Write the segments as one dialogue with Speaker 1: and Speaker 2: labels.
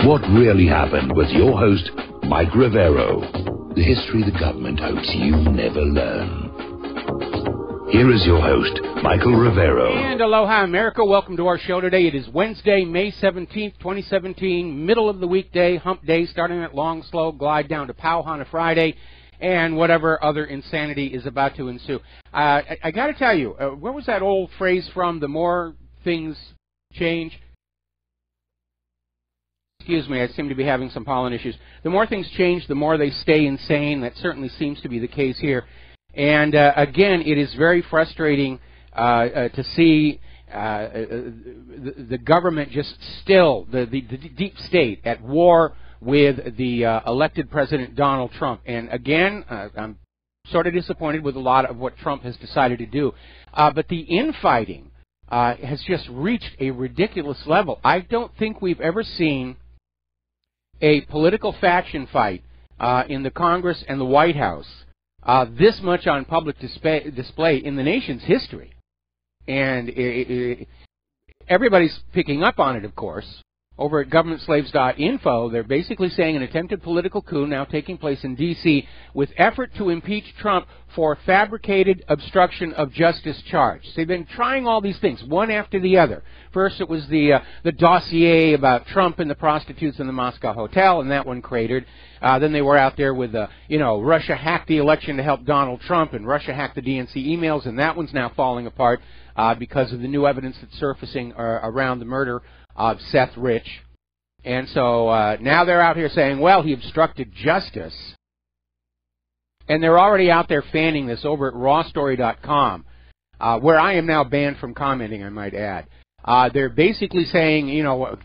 Speaker 1: What really happened with your host, Mike Rivero. The history the government hopes you never learn. Here is your host, Michael Rivero.
Speaker 2: And aloha, America. Welcome to our show today. It is Wednesday, May 17th, 2017, middle of the weekday, hump day, starting at long, slow, glide down to pow on a Friday, and whatever other insanity is about to ensue. I got to tell you, where was that old phrase from? The more things change. Excuse me, I seem to be having some pollen issues. The more things change, the more they stay insane. That certainly seems to be the case here. And again, it is very frustrating to see the government just still, the deep state, at war with the elected President Donald Trump. And again, I'm sort of disappointed with a lot of what Trump has decided to do. But the infighting has just reached a ridiculous level. I don't think we've ever seen a political faction fight in the Congress and the White House this much on public display in the nation's history. And everybody's picking up on it, of course. Over at governmentslaves.info, they're basically saying an attempted political coup now taking place in D.C. with effort to impeach Trump for fabricated obstruction of justice charge. So they've been trying all these things, one after the other. First it was the dossier about Trump and the prostitutes in the Moscow hotel, and that one cratered. Then they were out there with, Russia hacked the election to help Donald Trump, and Russia hacked the DNC emails, and that one's now falling apart because of the new evidence that's surfacing around the murder of Seth Rich. And so now they're out here saying, well, he obstructed justice. And they're already out there fanning this over at rawstory.com, where I am now banned from commenting, I might add. They're basically saying,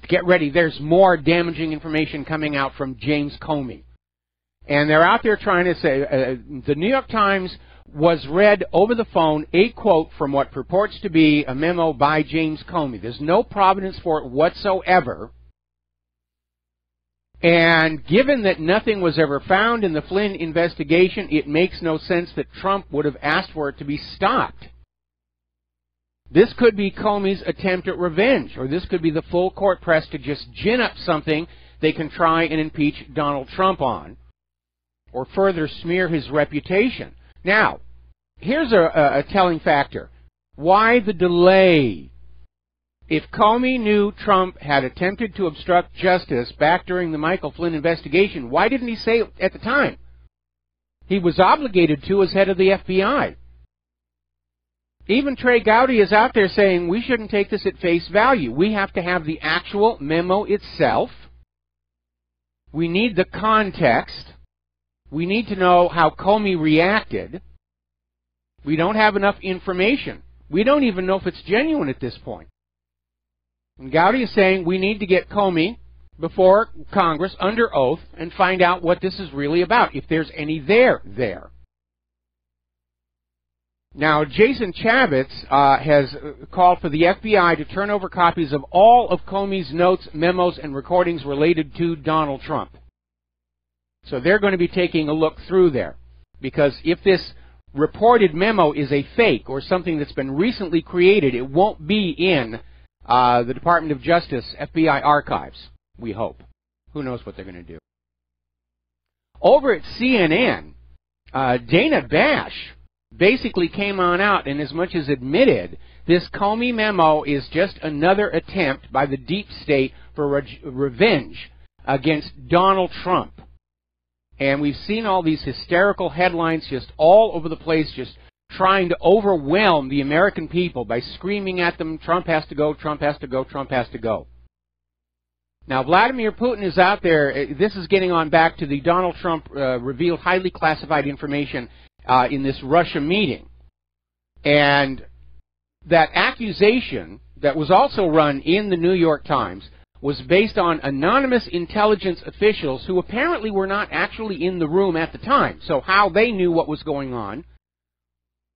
Speaker 2: get ready, there's more damaging information coming out from James Comey. And they're out there trying to say, the New York Times was read over the phone a quote from what purports to be a memo by James Comey. There's no provenance for it whatsoever. And given that nothing was ever found in the Flynn investigation, it makes no sense that Trump would have asked for it to be stopped. This could be Comey's attempt at revenge, or this could be the full court press to just gin up something they can try and impeach Donald Trump on, or further smear his reputation. Now, here's a telling factor. Why the delay? If Comey knew Trump had attempted to obstruct justice back during the Michael Flynn investigation, why didn't he say it at the time? He was obligated to as head of the FBI. Even Trey Gowdy is out there saying we shouldn't take this at face value. We have to have the actual memo itself. We need the context. We need to know how Comey reacted. We don't have enough information. We don't even know if it's genuine at this point. And Gowdy is saying we need to get Comey before Congress under oath and find out what this is really about, if there's any there. Now, Jason Chavitz has called for the FBI to turn over copies of all of Comey's notes, memos, and recordings related to Donald Trump. So they're going to be taking a look through there, because if this reported memo is a fake or something that's been recently created, it won't be in the Department of Justice FBI archives, we hope. Who knows what they're going to do. Over at CNN, Dana Bash basically came on out and as much as admitted this Comey memo is just another attempt by the deep state for revenge against Donald Trump. And we've seen all these hysterical headlines just all over the place, just trying to overwhelm the American people by screaming at them, Trump has to go, Trump has to go, Trump has to go. Now, Vladimir Putin is out there. This is getting on back to the Donald Trump revealed highly classified information in this Russia meeting. And that accusation that was also run in the New York Times was based on anonymous intelligence officials who apparently were not actually in the room at the time. So how they knew what was going on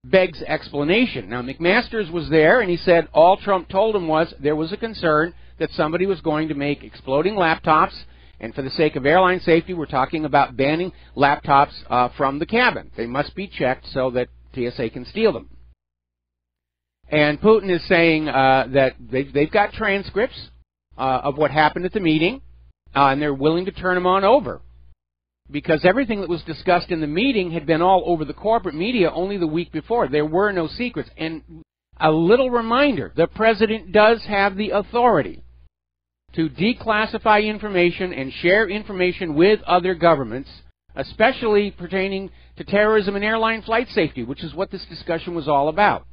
Speaker 2: begs explanation. Now, McMaster's was there, and he said all Trump told him was there was a concern that somebody was going to make exploding laptops, and for the sake of airline safety, we're talking about banning laptops from the cabin. They must be checked so that TSA can steal them. And Putin is saying that they've got transcripts of what happened at the meeting, and they're willing to turn them on over. Because everything that was discussed in the meeting had been all over the corporate media only the week before. There were no secrets. And a little reminder, the president does have the authority to declassify information and share information with other governments, especially pertaining to terrorism and airline flight safety, which is what this discussion was all about.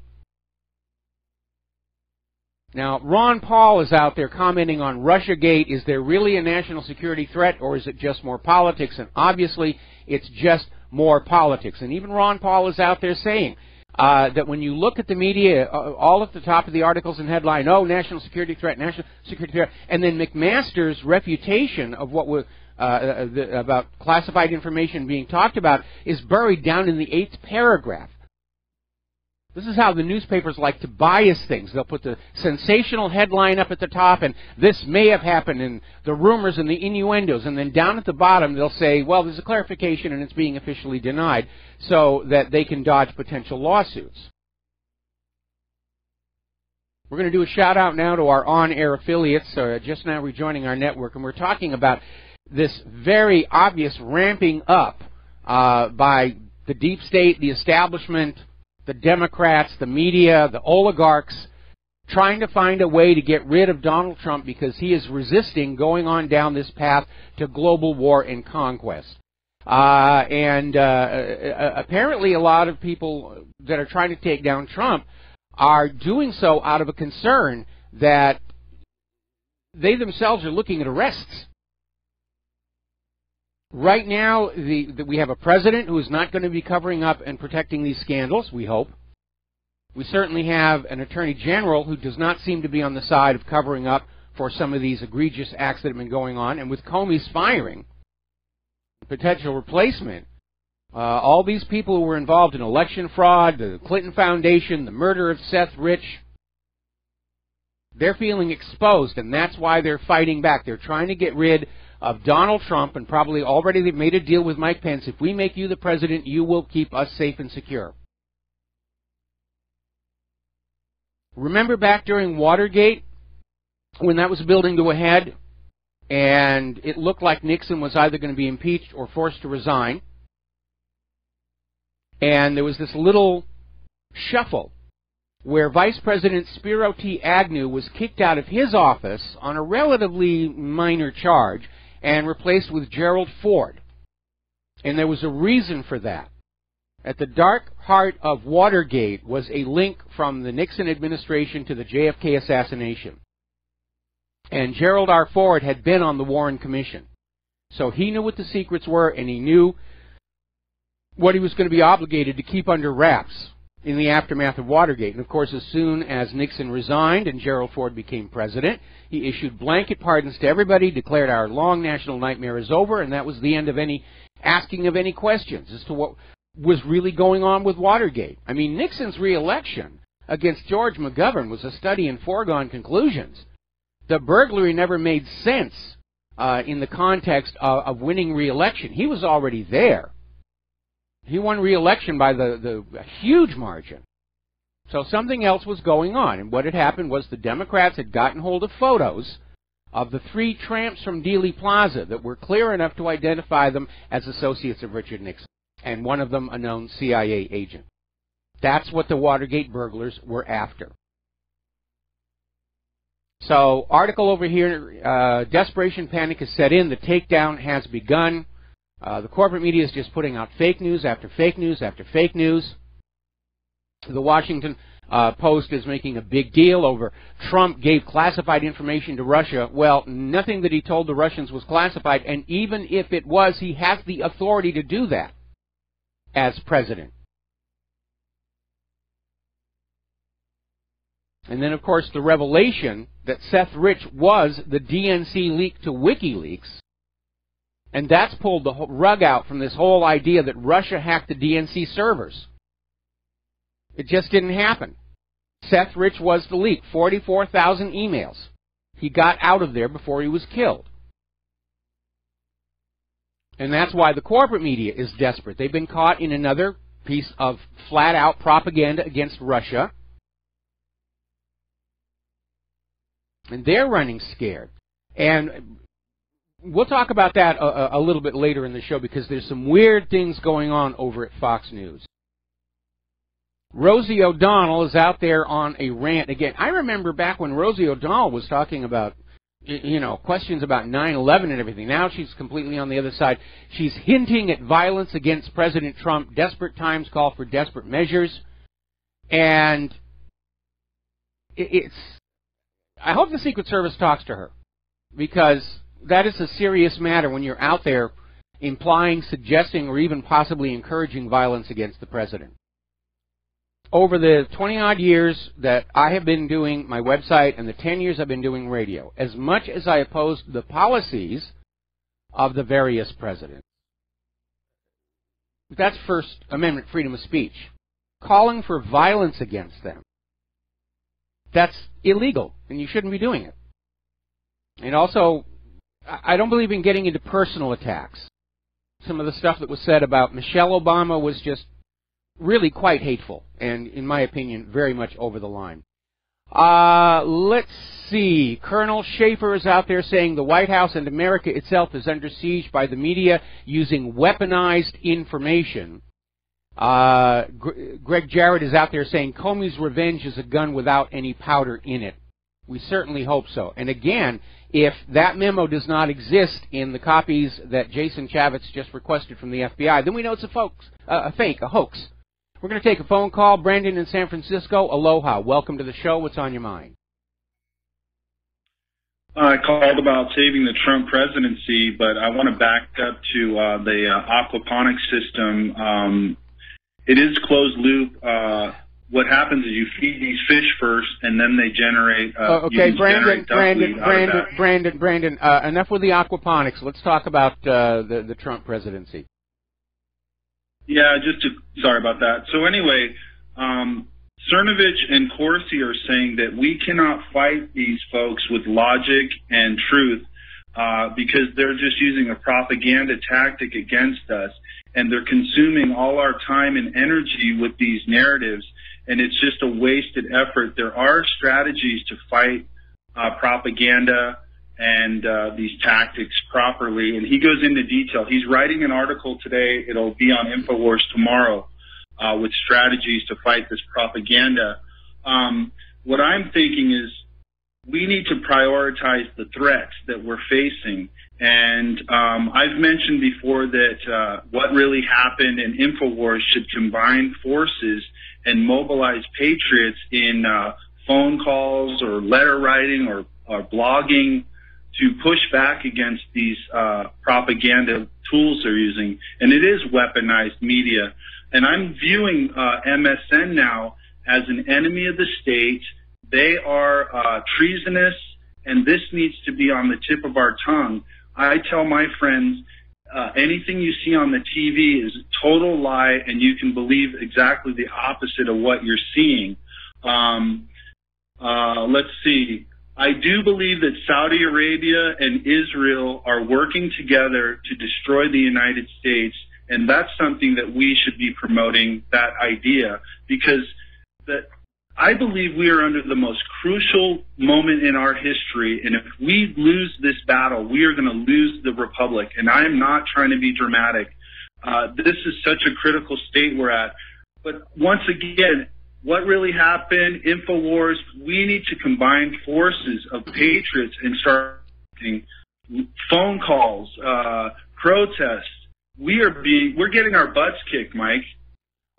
Speaker 2: Now, Ron Paul is out there commenting on Russiagate. Is there really a national security threat, or is it just more politics? And obviously, it's just more politics. And even Ron Paul is out there saying that when you look at the media, all at the top of the articles and headline, oh, national security threat, national security threat, and then McMaster's refutation of what was about classified information being talked about is buried down in the 8th paragraph. This is how the newspapers like to bias things. They'll put the sensational headline up at the top, and this may have happened, and the rumors and the innuendos, and then down at the bottom they'll say, well, there's a clarification and it's being officially denied, so that they can dodge potential lawsuits. We're going to do a shout-out now to our on-air affiliates, just now rejoining our network, and we're talking about this very obvious ramping up by the deep state, the establishment, the Democrats, the media, the oligarchs, trying to find a way to get rid of Donald Trump because he is resisting going on down this path to global war and conquest. Apparently a lot of people that are trying to take down Trump are doing so out of a concern that they themselves are looking at arrests. Right now, we have a president who is not going to be covering up and protecting these scandals, we hope. We certainly have an attorney general who does not seem to be on the side of covering up for some of these egregious acts that have been going on. And with Comey's firing, potential replacement, all these people who were involved in election fraud, the Clinton Foundation, the murder of Seth Rich, they're feeling exposed, and that's why they're fighting back. They're trying to get rid of Donald Trump, and probably already they've made a deal with Mike Pence. If we make you the president, you will keep us safe and secure. Remember back during Watergate, when that was building to a head, and it looked like Nixon was either going to be impeached or forced to resign, and there was this little shuffle where Vice President Spiro T. Agnew was kicked out of his office on a relatively minor charge and replaced with Gerald Ford. And there was a reason for that. At the dark heart of Watergate was a link from the Nixon administration to the JFK assassination. And Gerald R. Ford had been on the Warren Commission. So he knew what the secrets were, and he knew what he was going to be obligated to keep under wraps in the aftermath of Watergate. And of course, as soon as Nixon resigned and Gerald Ford became president, he issued blanket pardons to everybody, declared our long national nightmare is over, and that was the end of any asking of any questions as to what was really going on with Watergate. I mean, Nixon's re-election against George McGovern was a study in foregone conclusions. The burglary never made sense in the context of winning re-election. He was already there. He won re-election by a huge margin. So something else was going on. And what had happened was the Democrats had gotten hold of photos of the three tramps from Dealey Plaza that were clear enough to identify them as associates of Richard Nixon, and one of them a known CIA agent. That's what the Watergate burglars were after. So, article over here, desperation panic has set in, the takedown has begun. The corporate media is just putting out fake news after fake news after fake news. The Washington Post is making a big deal over Trump gave classified information to Russia. Well, nothing that he told the Russians was classified, and even if it was, he has the authority to do that as president. And then, of course, the revelation that Seth Rich was the DNC leak to WikiLeaks. And that's pulled the rug out from this whole idea that Russia hacked the DNC servers. It just didn't happen. Seth Rich was the leak. 44,000 emails. He got out of there before he was killed. And that's why the corporate media is desperate. They've been caught in another piece of flat-out propaganda against Russia. And they're running scared. And we'll talk about that a little bit later in the show because there's some weird things going on over at Fox News. Rosie O'Donnell is out there on a rant again. I remember back when Rosie O'Donnell was talking about, questions about 9/11 and everything. Now she's completely on the other side. She's hinting at violence against President Trump. Desperate times call for desperate measures. And I hope the Secret Service talks to her, because that is a serious matter when you're out there implying, suggesting, or even possibly encouraging violence against the president. Over the 20-odd years that I have been doing my website and the 10 years I've been doing radio, as much as I opposed the policies of the various presidents, that's First Amendment freedom of speech, calling for violence against them, that's illegal, and you shouldn't be doing it. And also, I don't believe in getting into personal attacks. Some of the stuff that was said about Michelle Obama was just really quite hateful, and in my opinion, very much over the line. Let's see. Colonel Schaefer is out there saying the White House and America itself is under siege by the media using weaponized information. Greg Jarrett is out there saying Comey's revenge is a gun without any powder in it. We certainly hope so. And again, if that memo does not exist in the copies that Jason Chavez just requested from the FBI, then we know it's a fake, a hoax. We're going to take a phone call. Brandon in San Francisco, aloha. Welcome to the show. What's on your mind?
Speaker 3: I called about saving the Trump presidency, but I want to back up to the aquaponics system. It is closed loop. What happens is you feed these fish first, and then they generate.
Speaker 2: Okay, Brandon. Enough with the aquaponics. Let's talk about the Trump presidency.
Speaker 3: Yeah, sorry about that. So anyway, Cernovich and Corsi are saying that we cannot fight these folks with logic and truth because they're just using a propaganda tactic against us, and they're consuming all our time and energy with these narratives, and it's just a wasted effort. There are strategies to fight propaganda and these tactics properly, and he goes into detail. He's writing an article today. It'll be on InfoWars tomorrow with strategies to fight this propaganda. What I'm thinking is we need to prioritize the threats that we're facing. And I've mentioned before that what really happened, and InfoWars should combine forces and mobilize patriots in phone calls or letter writing or blogging to push back against these propaganda tools they're using. And it is weaponized media. And I'm viewing MSN now as an enemy of the state. They are treasonous, and this needs to be on the tip of our tongue. I tell my friends, anything you see on the TV is a total lie, and you can believe exactly the opposite of what you're seeing. Let's see. I do believe that Saudi Arabia and Israel are working together to destroy the United States, and that's something that we should be promoting, that idea, because I believe we are under the most crucial moment in our history, and if we lose this battle, we are going to lose the republic, and I am not trying to be dramatic. This is such a critical state we're at. But once again, what really happened, InfoWars, we need to combine forces of patriots and start making phone calls, protests. We're getting our butts kicked, Mike.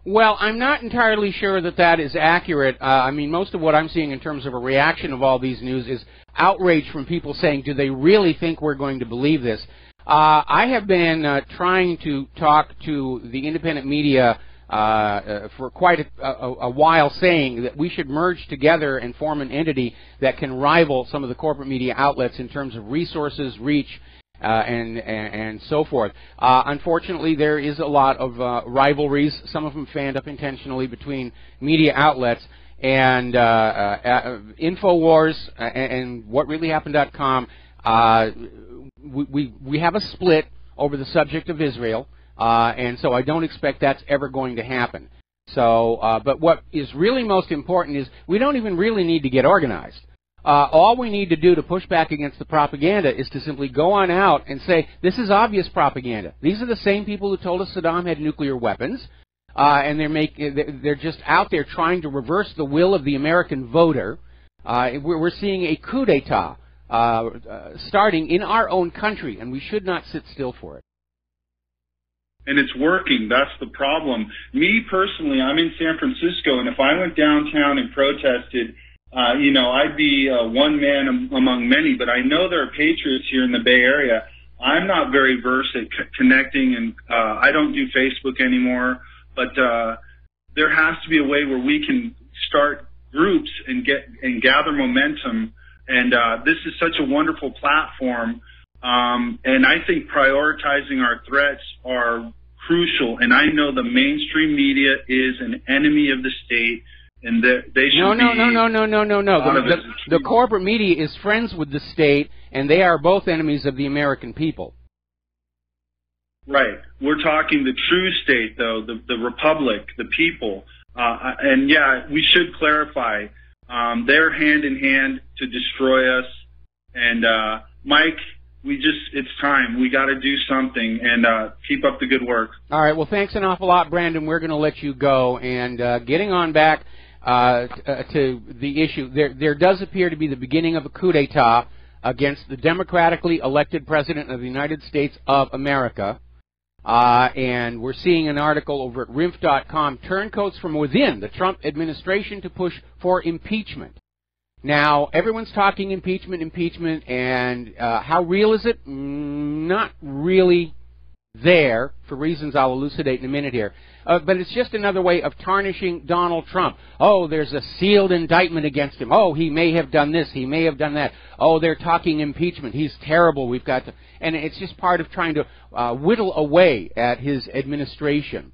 Speaker 2: Well, I'm not entirely sure that that is accurate. I mean, most of what I'm seeing in terms of a reaction of all these news is outrage from people saying, do they really think we're going to believe this? I have been trying to talk to the independent media for quite a while, saying that we should merge together and form an entity that can rival some of the corporate media outlets in terms of resources, reach, and so forth. Unfortunately, there is a lot of rivalries, some of them fanned up intentionally, between media outlets, and InfoWars and WhatReallyHappened.com. We have a split over the subject of Israel, and so I don't expect that's ever going to happen. So, but what is really most important is we don't even really need to get organized. All we need to do to push back against the propaganda is to simply go on out and say, this is obvious propaganda. These are the same people who told us Saddam had nuclear weapons, and they're just out there trying to reverse the will of the American voter. We're seeing a coup d'etat starting in our own country, and we should not sit still for it.
Speaker 3: And it's working. That's the problem. Me personally, I'm in San Francisco, and if I went downtown and protested, I'd be one man among many, but I know there are patriots here in the Bay Area. I'm not very versed at connecting, and I don't do Facebook anymore, but there has to be a way where we can start groups and gather momentum, and this is such a wonderful platform, and I think prioritizing our threats are crucial, and I know the mainstream media is an enemy of the state, and they should
Speaker 2: No. The corporate media is friends with the state, and they are both enemies of the American people.
Speaker 3: Right. We're talking the true state, though, the republic, the people. And, yeah, we should clarify. They're hand in hand to destroy us. And, Mike, it's time. We got to do something, and keep up the good work. All
Speaker 2: right. Well, thanks an awful lot, Brandon. We're going to let you go. And getting on back to the issue, there does appear to be the beginning of a coup d'etat against the democratically elected president of the United States of America. And we're seeing an article over at RINF.com, Turncoats from Within the Trump Administration to Push for Impeachment. Now, everyone's talking impeachment, and how real is it? Not really there, for reasons I'll elucidate in a minute here. But it's just another way of tarnishing Donald Trump. Oh, there's a sealed indictment against him. Oh, he may have done this, he may have done that. Oh, they're talking impeachment. He's terrible. We've got to... And it's just part of trying to whittle away at his administration.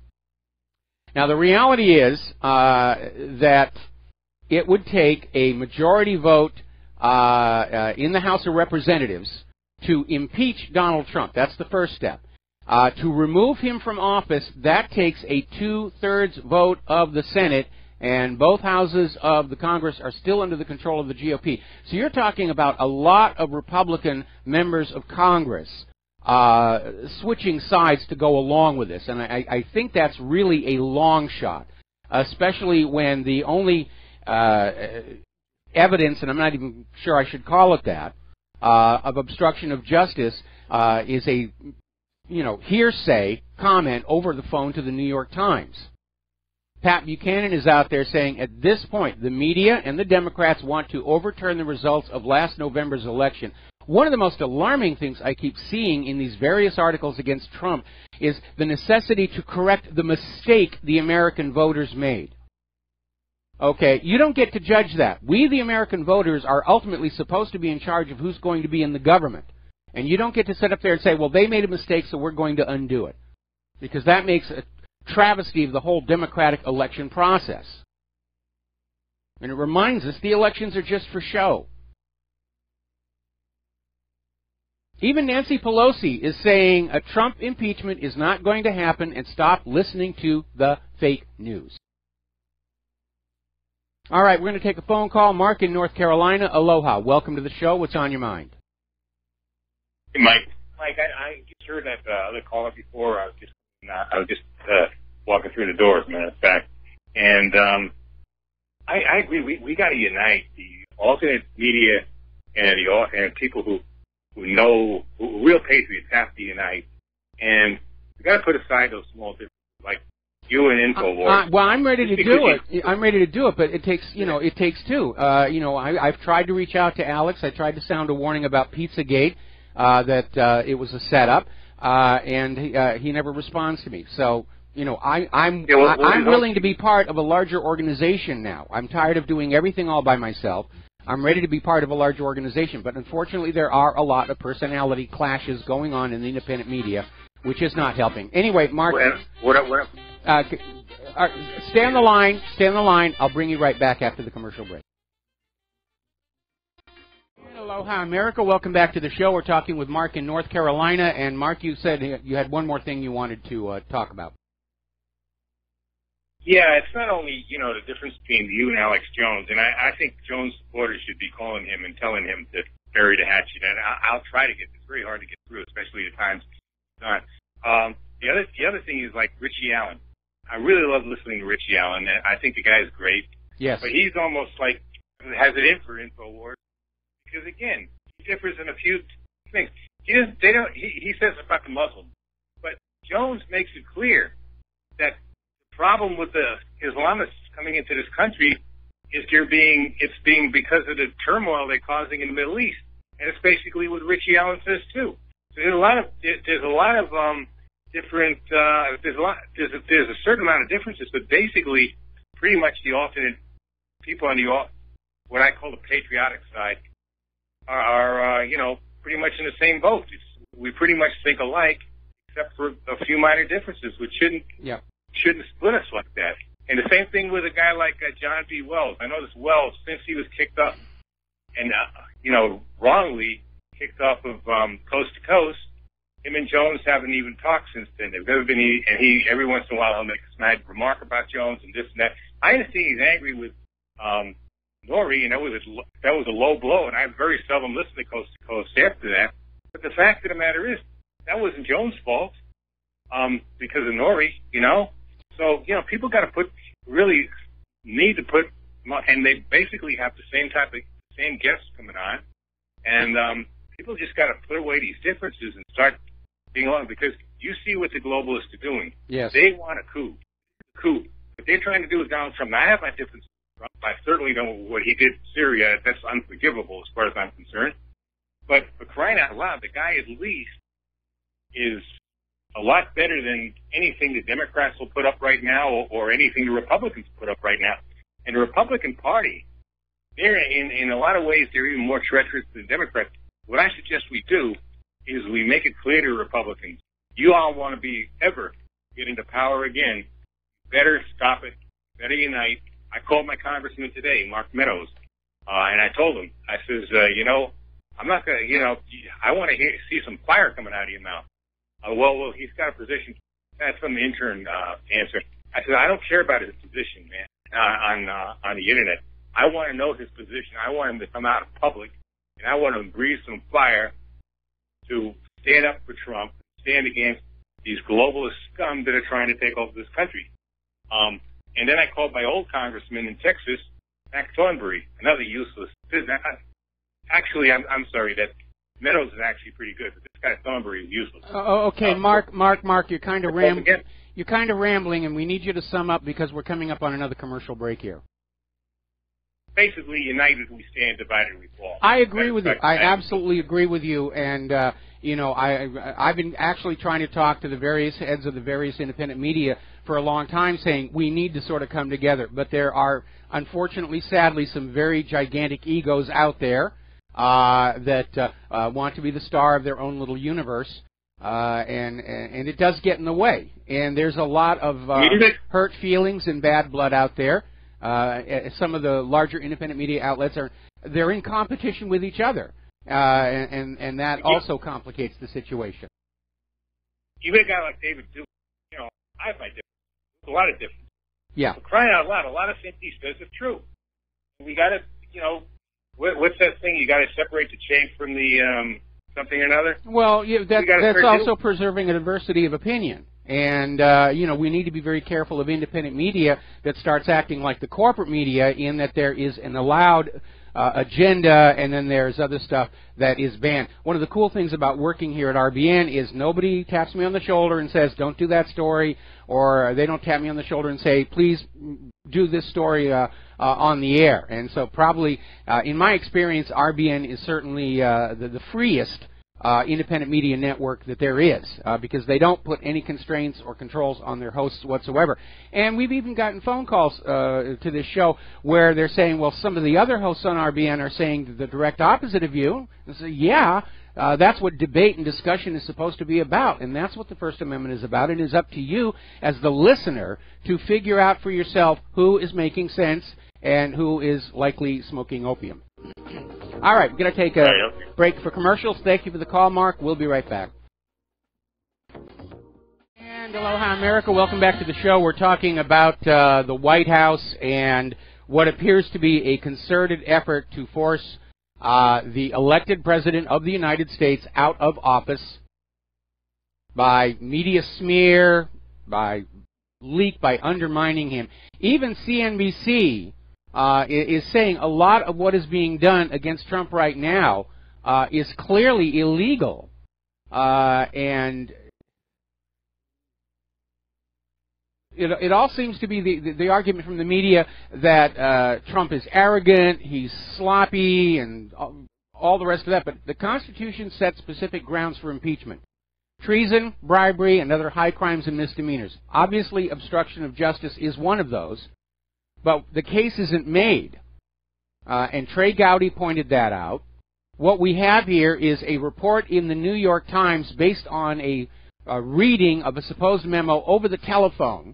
Speaker 2: Now, the reality is that it would take a majority vote in the House of Representatives to impeach Donald Trump. That's the first step. To remove him from office, that takes a 2/3 vote of the Senate, and both houses of the Congress are still under the control of the GOP. So you're talking about a lot of Republican members of Congress switching sides to go along with this, and I think that's really a long shot, especially when the only evidence, and I'm not even sure I should call it that, of obstruction of justice is a hearsay comment over the phone to the New York Times. Pat Buchanan is out there saying, at this point, the media and the Democrats want to overturn the results of last November's election. One of the most alarming things I keep seeing in these various articles against Trump is the necessity to correct the mistake the American voters made. Okay, you don't get to judge that. We, the American voters, are ultimately supposed to be in charge of who's going to be in the government. And you don't get to sit up there and say, well, they made a mistake, so we're going to undo it. Because that makes a travesty of the whole democratic election process. And it reminds us the elections are just for show. Even Nancy Pelosi is saying a Trump impeachment is not going to happen, and stop listening to the fake news. All right, we're going to take a phone call. Mark in North Carolina. Aloha. Welcome to the show. What's on your mind?
Speaker 4: Hey, Mike. Mike, I just heard that other caller before. I was just walking through the door, as a matter of fact. And I agree. We got to unite. The alternate media and people who know, who real patriots have to unite. And we got to put aside those small differences, like you and InfoWars.
Speaker 2: Well, I'm ready to do it. I'm ready to do it, but it takes, it takes two. I've tried to reach out to Alex. I tried to sound a warning about Pizzagate, that it was a setup, and he never responds to me. So, I'm willing to be part of a larger organization now. I'm tired of doing everything all by myself. I'm ready to be part of a larger organization, but unfortunately there are a lot of personality clashes going on in the independent media, which is not helping. Anyway, Mark, stay on the line. Stay on the line. I'll bring you right back after the commercial break. Aloha, America. Welcome back to the show. We're talking with Mark in North Carolina, and Mark, you said you had one more thing you wanted to talk about.
Speaker 4: Yeah, it's not only, the difference between you and Alex Jones, and I think Jones supporters should be calling him and telling him to bury the hatchet, and I'll try to get, it's very hard to get through, especially at times. The other thing is like Richie Allen. I really love listening to Richie Allen. I think the guy is great.
Speaker 2: Yes.
Speaker 4: But he's almost like, has it in for InfoWars, because again, he differs in a few things. He says about the Muslims, but Jones makes it clear that problem with the Islamists coming into this country is it's being because of the turmoil they're causing in the Middle East, and it's basically what Richie Allen says too. So there's a lot of different. There's a certain amount of differences, but basically, pretty much the alternate people on the what I call the patriotic side are pretty much in the same boat. We pretty much think alike, except for a few minor differences, which shouldn't split us like that. And the same thing with a guy like John B. Wells. I know this Wells, since he was kicked up and, wrongly kicked off of Coast to Coast, him and Jones haven't even talked since then. They've never been, and every once in a while he'll make a snide remark about Jones and this and that. I understand he's angry with Nori, and that was a low blow, and I very seldom listen to Coast after that. But the fact of the matter is, that wasn't Jones' fault because of Nori, So, people got to need to put, and they basically have the same guests coming on, and people just got to put away these differences and start being along, because you see what the globalists are doing.
Speaker 2: Yes.
Speaker 4: They want a coup. What they're trying to do with Donald Trump. Now, I have my differences. I certainly know what he did in Syria. That's unforgivable as far as I'm concerned. But for crying out loud, the guy at least is a lot better than anything the Democrats will put up right now, or anything the Republicans put up right now. And the Republican Party, they're in a lot of ways, they're even more treacherous than the Democrats. What I suggest we do is we make it clear to Republicans, you all want to be ever get into power again, better stop it, better unite. I called my congressman today, Mark Meadows, and I told him, I says, I'm not going to, I want to see some fire coming out of your mouth. Well, he's got a position. That's from the intern answer. I said, I don't care about his position, man, on the internet. I want to know his position. I want him to come out in public, and I want him to breathe some fire to stand up for Trump, stand against these globalist scum that are trying to take over this country. And then I called my old congressman in Texas, Mac Thornberry, another useless. Actually, I'm sorry, that Meadows is actually pretty good, but this guy Thornberry is useless.
Speaker 2: Okay, Mark, you're kind of rambling, and we need you to sum up because we're coming up on another commercial break here.
Speaker 4: Basically, united we stand, divided we fall.
Speaker 2: I agree with you. I absolutely agree with you, and I've been actually trying to talk to the various heads of the various independent media for a long time, saying we need to sort of come together. But there are, unfortunately, sadly, some very gigantic egos out there that want to be the star of their own little universe, and it does get in the way. And there's a lot of hurt feelings and bad blood out there. Some of the larger independent media outlets they're in competition with each other, and that also complicates the situation.
Speaker 4: Even a guy like David Duke, I have my difference. A lot of difference.
Speaker 2: Yeah.
Speaker 4: For crying out loud, a lot of things he says are true. We got to, what's that thing? You got to separate the chaff from the something or another.
Speaker 2: Well, that's also preserving a diversity of opinion. And, we need to be very careful of independent media that starts acting like the corporate media, in that there is an allowed agenda, and then there's other stuff that is banned. One of the cool things about working here at RBN is nobody taps me on the shoulder and says, don't do that story, or they don't tap me on the shoulder and say, please do this story on the air. And so probably, in my experience, RBN is certainly the freest independent media network that there is, because they don't put any constraints or controls on their hosts whatsoever. And we've even gotten phone calls to this show where they're saying, well, some of the other hosts on RBN are saying the direct opposite of you. And say, yeah, that's what debate and discussion is supposed to be about, and that's what the First Amendment is about. It is up to you as the listener to figure out for yourself who is making sense and who is likely smoking opium. All right, we're going to take a break for commercials. Thank you for the call, Mark. We'll be right back. And And aloha, America. Welcome back to the show. We're talking about the White House and what appears to be a concerted effort to force the elected president of the United States out of office by media smear, by leak, by undermining him. Even CNBC is saying a lot of what is being done against Trump right now is clearly illegal. And it all seems to be the argument from the media that Trump is arrogant, he's sloppy, and all the rest of that. But the Constitution sets specific grounds for impeachment: treason, bribery, and other high crimes and misdemeanors. Obviously, obstruction of justice is one of those, but the case isn't made. And Trey Gowdy pointed that out. What we have here is a report in the New York Times based on a reading of a supposed memo over the telephone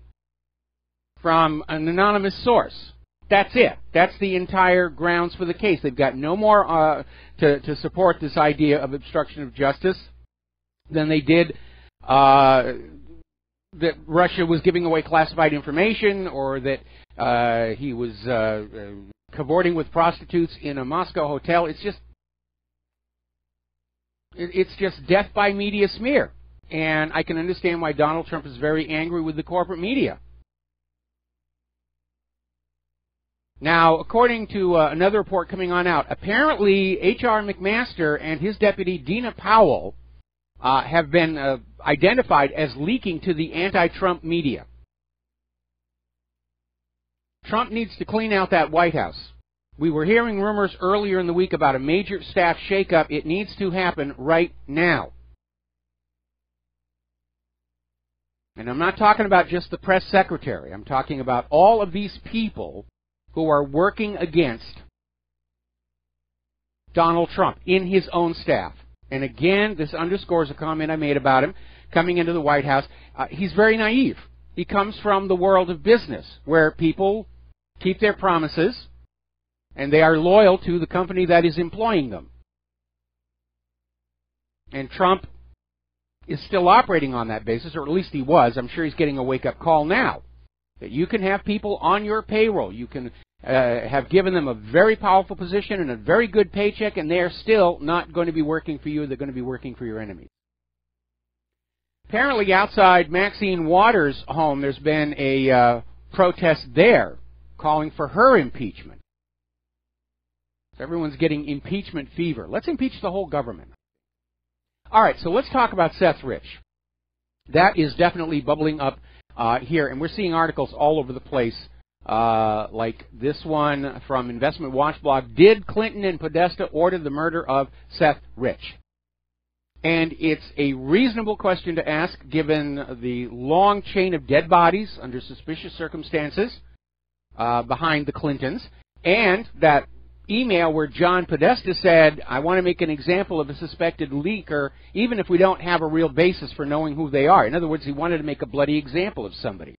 Speaker 2: from an anonymous source. That's it. That's the entire grounds for the case. They've got no more to support this idea of obstruction of justice than they did that Russia was giving away classified information, or that he was cavorting with prostitutes in a Moscow hotel. It's just death by media smear. And I can understand why Donald Trump is very angry with the corporate media. Now, according to another report coming on out, apparently H.R. McMaster and his deputy Dina Powell have been identified as leaking to the anti-Trump media. Trump needs to clean out that White House. We were hearing rumors earlier in the week about a major staff shakeup. It needs to happen right now. And I'm not talking about just the press secretary. I'm talking about all of these people who are working against Donald Trump in his own staff. And again, this underscores a comment I made about him coming into the White House. He's very naive. He comes from the world of business, where people keep their promises and they are loyal to the company that is employing them. And Trump is still operating on that basis, or at least he was. I'm sure he's getting a wake-up call now, that you can have people on your payroll. You can have given them a very powerful position and a very good paycheck, and they're still not going to be working for you. They're going to be working for your enemies. Apparently outside Maxine Waters' home, there's been a protest there calling for her impeachment. So everyone's getting impeachment fever. Let's impeach the whole government. All right, so let's talk about Seth Rich. That is definitely bubbling up here, and we're seeing articles all over the place, like this one from Investment Watch blog. Did Clinton and Podesta order the murder of Seth Rich? And it's a reasonable question to ask, given the long chain of dead bodies under suspicious circumstances behind the Clintons, and that email where John Podesta said, I want to make an example of a suspected leaker, even if we don't have a real basis for knowing who they are. In other words, he wanted to make a bloody example of somebody.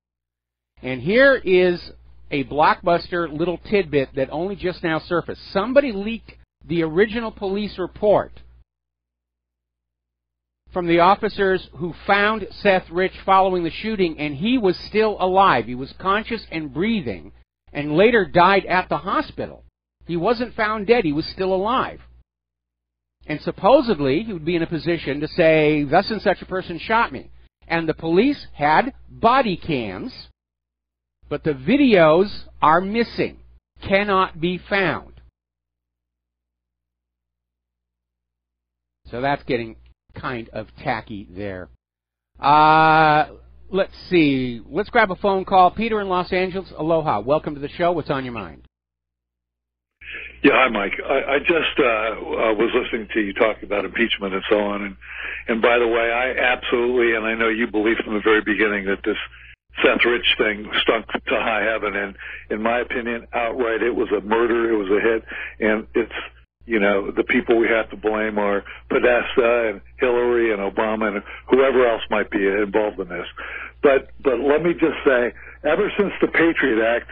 Speaker 2: And here is a blockbuster little tidbit that only just now surfaced. Somebody leaked the original police report from the officers who found Seth Rich following the shooting, and he was still alive. He was conscious and breathing, and later died at the hospital. He wasn't found dead. He was still alive. And supposedly, he would be in a position to say, thus and such a person shot me. And the police had body cams, but the videos are missing, cannot be found. So that's getting kind of tacky there. Let's see. Let's grab a phone call. Peter in Los Angeles. Aloha. Welcome to the show. What's on your mind?
Speaker 5: Yeah, hi, Mike. I just was listening to you talk about impeachment and so on. And by the way, I absolutely, and I know you believe from the very beginning that this Seth Rich thing stunk to high heaven. And in my opinion, outright, it was a murder. It was a hit. And it's, you know, the people we have to blame are Podesta and Hillary and Obama and whoever else might be involved in this. But let me just say, ever since the Patriot Act,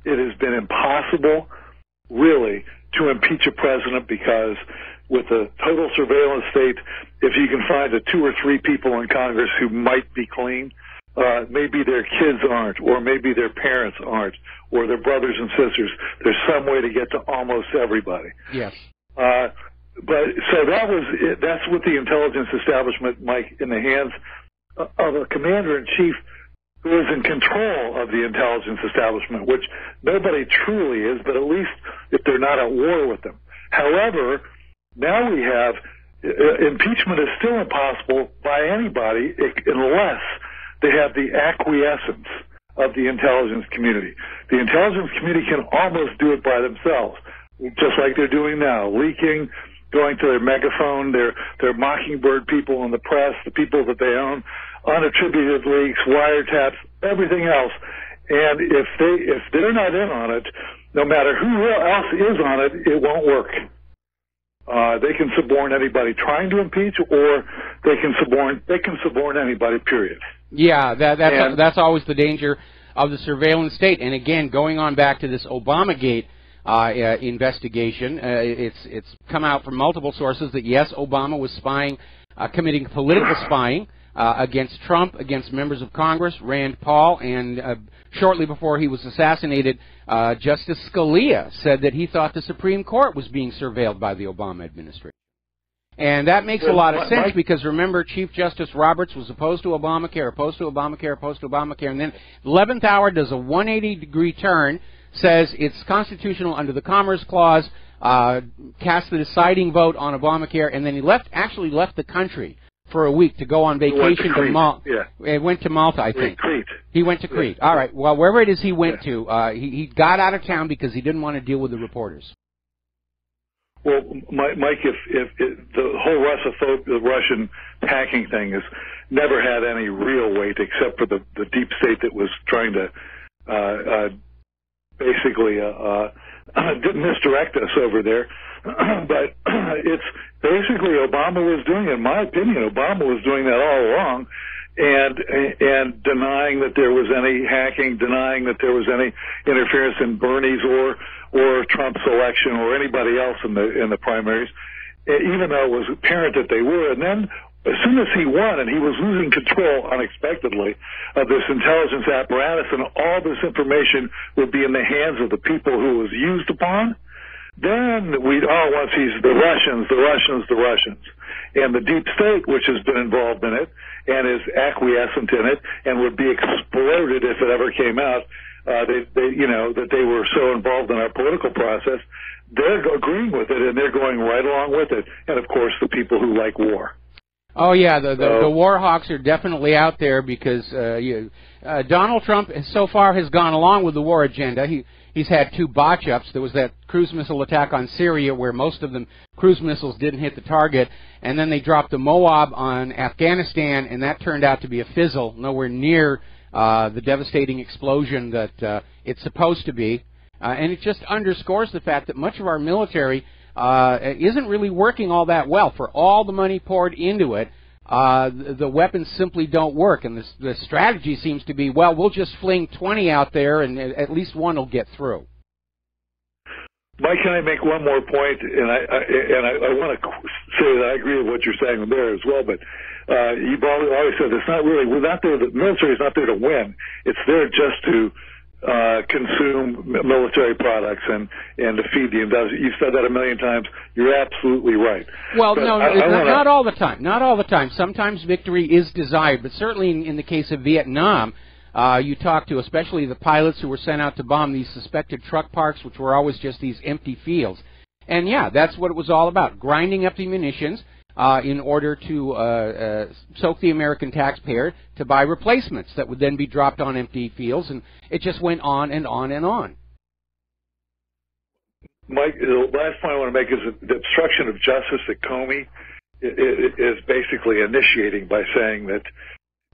Speaker 5: it has been impossible, really, to impeach a president because with a total surveillance state, if you can find 2 or 3 people in Congress who might be clean, maybe their kids aren't, or maybe their parents aren't, or their brothers and sisters. There's some way to get to almost everybody.
Speaker 2: Yes.
Speaker 5: But so that's what the intelligence establishment, Mike, in the hands of a commander-in-chief who is in control of the intelligence establishment, which nobody truly is, but at least if they're not at war with them. However, now we have impeachment is still impossible by anybody unless they have the acquiescence of the intelligence community. The intelligence community can almost do it by themselves, just like they're doing now, leaking, going to their megaphone, their mockingbird people in the press, the people that they own, unattributed leaks, wiretaps, everything else. And if they're not in on it, no matter who else is on it, it won't work. They can suborn anybody trying to impeach, or they can suborn anybody, period.
Speaker 2: Yeah, that's always the danger of the surveillance state. And again, going on back to this Obamagate investigation, it's come out from multiple sources that yes, Obama was spying, committing political spying against Trump, against members of Congress, Rand Paul, and shortly before he was assassinated, Justice Scalia said that he thought the Supreme Court was being surveilled by the Obama administration. And that makes a lot of sense because, remember, Chief Justice Roberts was opposed to Obamacare, and then 11th hour does a 180-degree turn, says it's constitutional under the Commerce Clause, cast the deciding vote on Obamacare, and then he actually left the country for a week to go on vacation to Malta. Yeah. It went to Malta, I think.
Speaker 5: Crete.
Speaker 2: He went to Crete. Yeah. All right. Well, wherever it is he went to, he got out of town because he didn't want to deal with the reporters.
Speaker 5: Well, Mike, if the whole Russian hacking thing has never had any real weight except for the deep state that was trying to basically misdirect us over there. But it's basically Obama was doing it. In my opinion, Obama was doing that all along, and denying that there was any hacking, denying that there was any interference in Bernie's or Trump's election or anybody else in the primaries, even though it was apparent that they were. And then as soon as he won and he was losing control unexpectedly of this intelligence apparatus, and all this information would be in the hands of the people who it was used upon, then once he's the Russians, and the deep state, which has been involved in it and is acquiescent in it and would be exploded if it ever came out, that they were so involved in our political process, they're agreeing with it and they're going right along with it. And of course, the people who like war.
Speaker 2: Oh yeah, the war hawks are definitely out there because Donald Trump so far has gone along with the war agenda. He's had 2 botch-ups. There was that cruise missile attack on Syria where most of the cruise missiles didn't hit the target, and then they dropped the Moab on Afghanistan, and that turned out to be a fizzle, nowhere near the devastating explosion that it's supposed to be. And it just underscores the fact that much of our military isn't really working all that well. For all the money poured into it, the weapons simply don't work, and the strategy seems to be, well, we'll just fling 20 out there, and at least one will get through.
Speaker 5: Mike, can I make one more point? And I want to say that I agree with what you're saying there as well. But you've always said we're not there. The military is not there to win. It's there just to consume military products and to feed the industry. You've said that a million times. You're absolutely right.
Speaker 2: Well, but not all the time. Not all the time. Sometimes victory is desired, but certainly in the case of Vietnam, you talk to especially the pilots who were sent out to bomb these suspected truck parks, which were always just these empty fields. And yeah, that's what it was all about, grinding up the munitions in order to soak the American taxpayer to buy replacements that would then be dropped on empty fields, and it just went on and on and on.
Speaker 5: Mike, the last point I want to make is that the obstruction of justice that Comey is basically initiating by saying that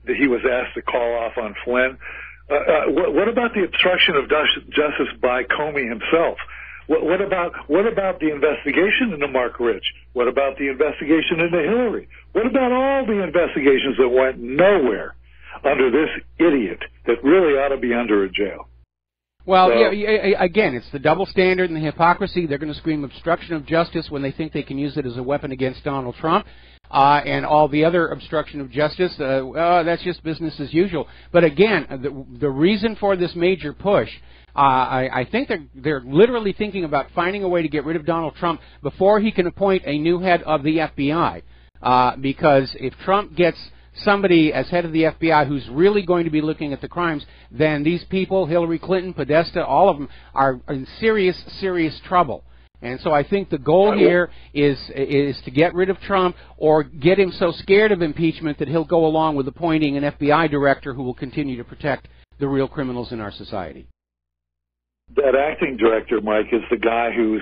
Speaker 5: he was asked to call off on Flynn. What about the obstruction of justice by Comey himself? What about the investigation into Mark Rich? What about the investigation into Hillary? What about all the investigations that went nowhere under this idiot that really ought to be under a jail?
Speaker 2: Well, so, again, it's the double standard and the hypocrisy. They're going to scream obstruction of justice when they think they can use it as a weapon against Donald Trump. And all the other obstruction of justice, that's just business as usual. But again, the reason for this major push, I think they're literally thinking about finding a way to get rid of Donald Trump before he can appoint a new head of the FBI. Because if Trump gets somebody as head of the FBI who's really going to be looking at the crimes, then these people, Hillary Clinton, Podesta, all of them, are in serious, serious trouble. And so I think the goal here is to get rid of Trump or get him so scared of impeachment that he'll go along with appointing an FBI director who will continue to protect the real criminals in our society.
Speaker 5: That acting director, Mike, is the guy who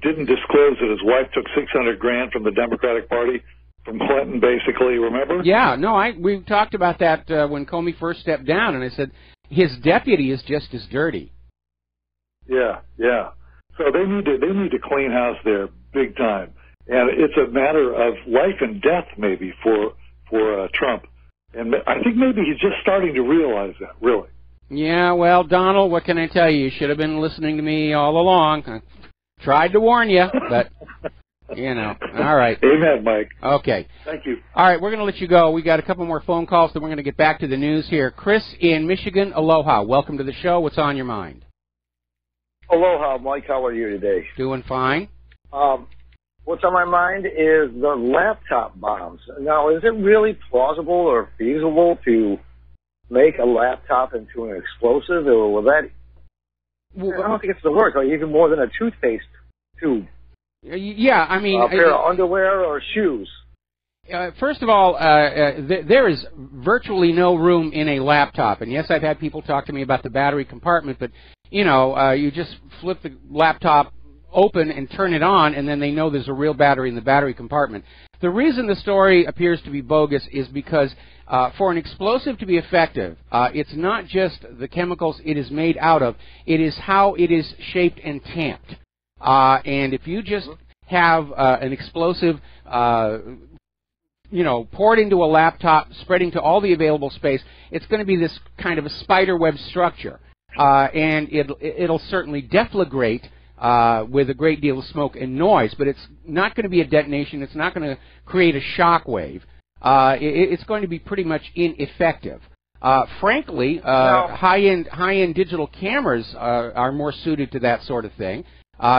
Speaker 5: didn't disclose that his wife took $600,000 from the Democratic Party, from Clinton, basically, remember?
Speaker 2: Yeah, no, we talked about that when Comey first stepped down, and I said his deputy is just as dirty.
Speaker 5: Yeah. So they need to clean house there big time, and it's a matter of life and death maybe for Trump, and I think maybe he's just starting to realize that, really.
Speaker 2: Yeah, well, Donald, what can I tell you? You should have been listening to me all along. I tried to warn you, but. You know, all right.
Speaker 5: Amen, Mike.
Speaker 2: Okay.
Speaker 5: Thank you.
Speaker 2: All right, we're going to let you go. We got a couple more phone calls, then we're going to get back to the news here. Chris in Michigan, aloha. Welcome to the show. What's on your mind?
Speaker 6: Aloha, Mike. How are you today?
Speaker 2: Doing fine.
Speaker 6: What's on my mind is the laptop bombs. Now, is it really plausible or feasible to make a laptop into an explosive, or will that... I don't think it's the work, or even more than a toothpaste tube.
Speaker 2: Yeah, I mean...
Speaker 6: A pair of underwear or shoes.
Speaker 2: First of all, there is virtually no room in a laptop. And yes, I've had people talk to me about the battery compartment, but, you know, you just flip the laptop open and turn it on, and then they know there's a real battery in the battery compartment. The reason the story appears to be bogus is because for an explosive to be effective, it's not just the chemicals it is made out of, it is how it is shaped and tamped. And if you just have an explosive, you know, poured into a laptop, spreading to all the available space, it's going to be this kind of a spider web structure. And it'll certainly deflagrate with a great deal of smoke and noise, but it's not going to be a detonation. It's not going to create a shock wave. It's going to be pretty much ineffective. Frankly, high-end digital cameras are more suited to that sort of thing.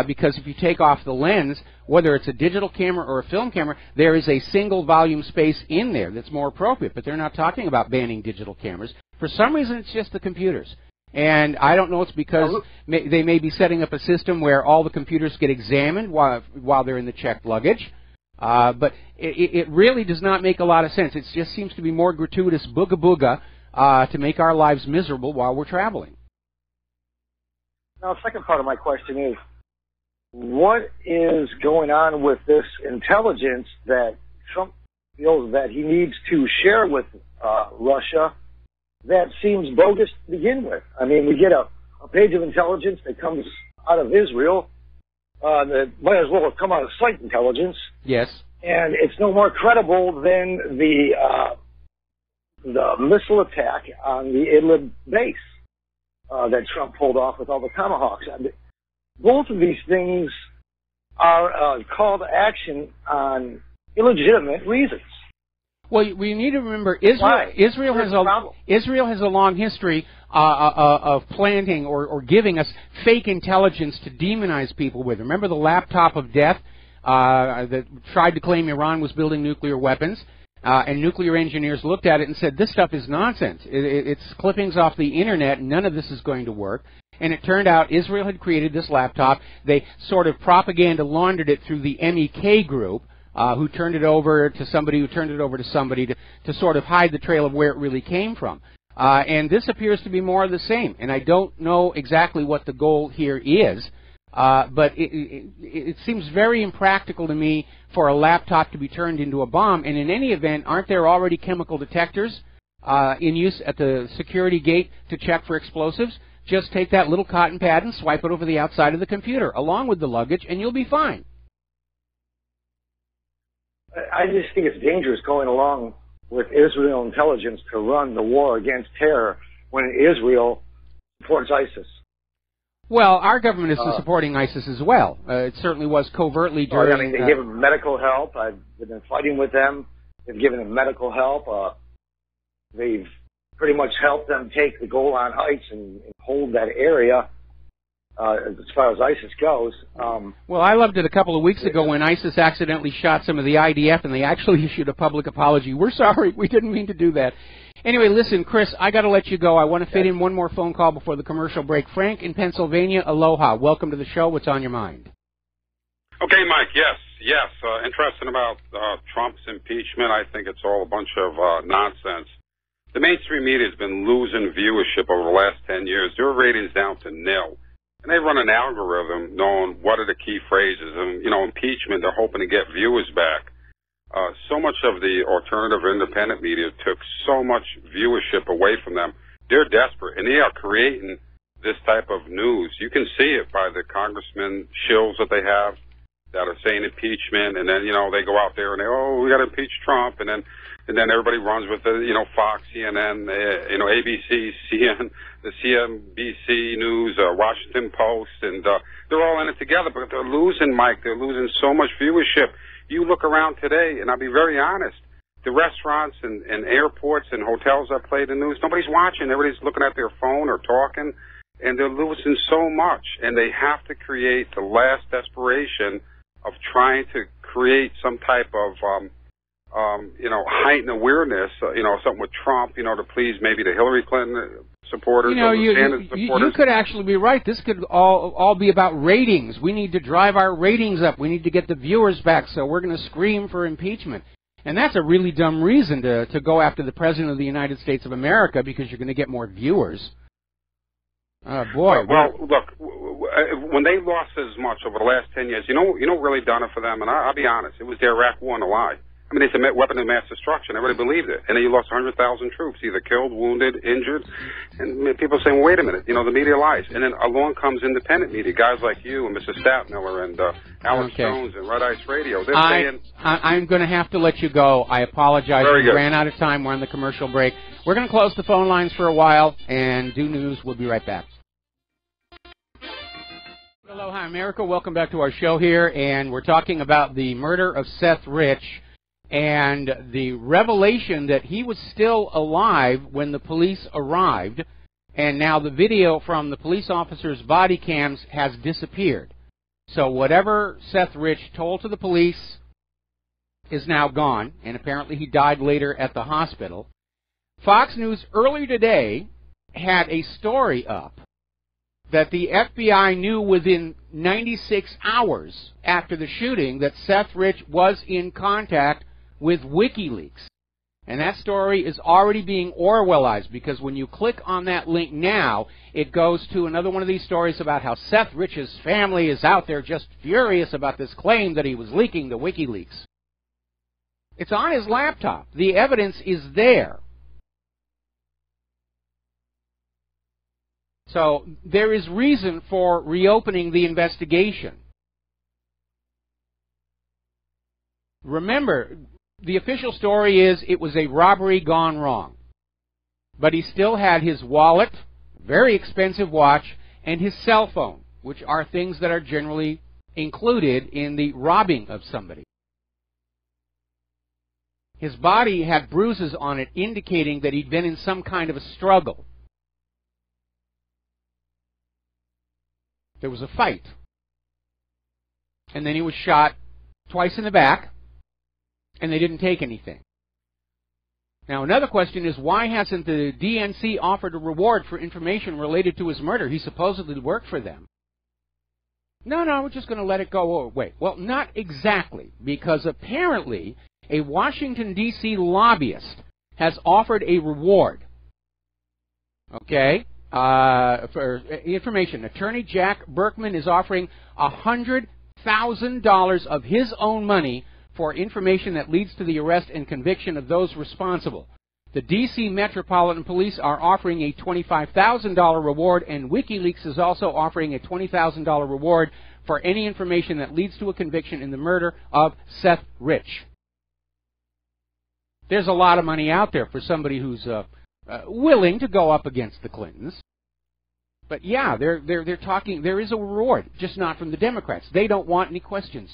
Speaker 2: Because if you take off the lens, whether it's a digital camera or a film camera, there is a single volume space in there that's more appropriate. But they're not talking about banning digital cameras. For some reason, it's just the computers. And I don't know, it's because they may be setting up a system where all the computers get examined while they're in the checked luggage. But it really does not make a lot of sense. It just seems to be more gratuitous booga-booga to make our lives miserable while we're traveling.
Speaker 6: Now, the second part of my question is, what is going on with this intelligence that Trump feels that he needs to share with Russia that seems bogus to begin with? I mean, we get a page of intelligence that comes out of Israel that might as well have come out of site intelligence.
Speaker 2: Yes.
Speaker 6: And it's no more credible than the missile attack on the Idlib base that Trump pulled off with all the Tomahawks. Both of these things are call to action on illegitimate reasons.
Speaker 2: Well, we need to remember Israel has a long history of planting or giving us fake intelligence to demonize people with. Remember the laptop of death that tried to claim Iran was building nuclear weapons, and nuclear engineers looked at it and said, this stuff is nonsense. It's clippings off the internet, and none of this is going to work. And it turned out Israel had created this laptop. They sort of propaganda laundered it through the MEK group, who turned it over to somebody who turned it over to somebody to sort of hide the trail of where it really came from. And this appears to be more of the same. And I don't know exactly what the goal here is, but it seems very impractical to me for a laptop to be turned into a bomb. And in any event, aren't there already chemical detectors in use at the security gate to check for explosives? Just take that little cotton pad and swipe it over the outside of the computer, along with the luggage, and you'll be fine.
Speaker 6: I just think it's dangerous going along with Israel intelligence to run the war against terror when Israel supports ISIS.
Speaker 2: Well, our government is supporting ISIS as well. It certainly was covertly during...
Speaker 6: I mean, they give them medical help. I've been fighting with them. They've given them medical help. They've pretty much helped them take the Golan Heights and hold that area as far as ISIS goes.
Speaker 2: Well, I loved it a couple of weeks ago when ISIS accidentally shot some of the IDF, and they actually issued a public apology. We're sorry. We didn't mean to do that. Anyway, listen, Chris, I got to let you go. I want to fit in one more phone call before the commercial break. Frank in Pennsylvania, aloha. Welcome to the show. What's on your mind?
Speaker 7: Okay, Mike, yes. Interesting about Trump's impeachment. I think it's all a bunch of nonsense. The mainstream media has been losing viewership over the last 10 years. Their ratings down to nil. And they run an algorithm knowing what are the key phrases. And, impeachment, they're hoping to get viewers back. So much of the alternative independent media took so much viewership away from them. They're desperate, and they are creating this type of news. You can see it by the congressmen shills that they have that are saying impeachment, and then, they go out there and we got to impeach Trump, and then everybody runs with the, Fox, CNN, ABC, the CNBC News, Washington Post, and they're all in it together, but they're losing, Mike. They're losing so much viewership. You look around today, and I'll be very honest, the restaurants and airports and hotels that play the news, nobody's watching. Everybody's looking at their phone or talking, and they're losing so much, and they have to create the last desperation of trying to create some type of heightened awareness, something with Trump, to please maybe the Hillary Clinton supporters or the Sanders supporters.
Speaker 2: You could actually be right. This could all be about ratings. We need to drive our ratings up. We need to get the viewers back, so we're going to scream for impeachment. And that's a really dumb reason to go after the President of the United States of America, because you're going to get more viewers. Boy.
Speaker 7: Well, look, when they lost as much over the last 10 years, you know what really done it for them? And I'll be honest, it was the Iraq War and a lie. I mean, it's a weapon of mass destruction. Everybody believed it. And then you lost 100,000 troops, either killed, wounded, injured. And people are saying, well, wait a minute, the media lies. And then along comes independent media, guys like you and Mr. Statmiller and Alex Jones and Red Ice Radio. They're saying...
Speaker 2: I'm going to have to let you go. I apologize.
Speaker 7: We
Speaker 2: ran out of time. We're on the commercial break. We're going to close the phone lines for a while and do news. We'll be right back. Aloha, America. Welcome back to our show here. And we're talking about the murder of Seth Rich and the revelation that he was still alive when the police arrived, and now the video from the police officer's body cams has disappeared. So whatever Seth Rich told to the police is now gone, and apparently he died later at the hospital. Fox News earlier today had a story up that the FBI knew within 96 hours after the shooting that Seth Rich was in contact with WikiLeaks. And that story is already being Orwellized, because when you click on that link now, it goes to another one of these stories about how Seth Rich's family is out there just furious about this claim that he was leaking to WikiLeaks. It's on his laptop. The evidence is there. So there is reason for reopening the investigation. Remember, the official story is it was a robbery gone wrong. But he still had his wallet, very expensive watch, and his cell phone, which are things that are generally included in the robbing of somebody. His body had bruises on it indicating that he'd been in some kind of a struggle. There was a fight. And then he was shot twice in the back, and they didn't take anything. Now, another question is, why hasn't the DNC offered a reward for information related to his murder? He supposedly worked for them. No, we're just going to let it go away. Well, not exactly, because apparently a Washington, D.C. lobbyist has offered a reward. Okay? For information, attorney Jack Berkman is offering $100,000 of his own money for information that leads to the arrest and conviction of those responsible. The D.C. Metropolitan Police are offering a $25,000 reward, and WikiLeaks is also offering a $20,000 reward for any information that leads to a conviction in the murder of Seth Rich. There's a lot of money out there for somebody who's willing to go up against the Clintons. But yeah, they're talking. There is a reward, just not from the Democrats. They don't want any questions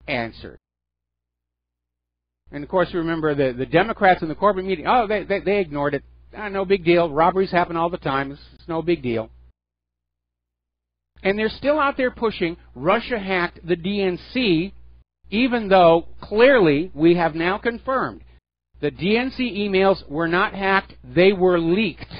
Speaker 2: answered. And of course, remember the Democrats in the corporate meeting. Oh, they ignored it. No big deal. Robberies happen all the time. It's no big deal. And they're still out there pushing Russia hacked the DNC, even though clearly we have now confirmed the DNC emails were not hacked, they were leaked.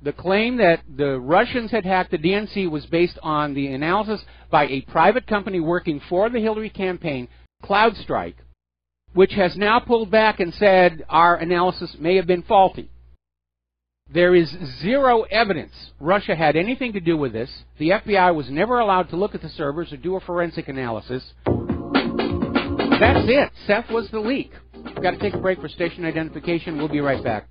Speaker 2: The claim that the Russians had hacked the DNC was based on the analysis by a private company working for the Hillary campaign, CloudStrike, which has now pulled back and said our analysis may have been faulty. There is zero evidence Russia had anything to do with this. The FBI was never allowed to look at the servers or do a forensic analysis. That's it. Seth was the leak. We've got to take a break for station identification. We'll be right back.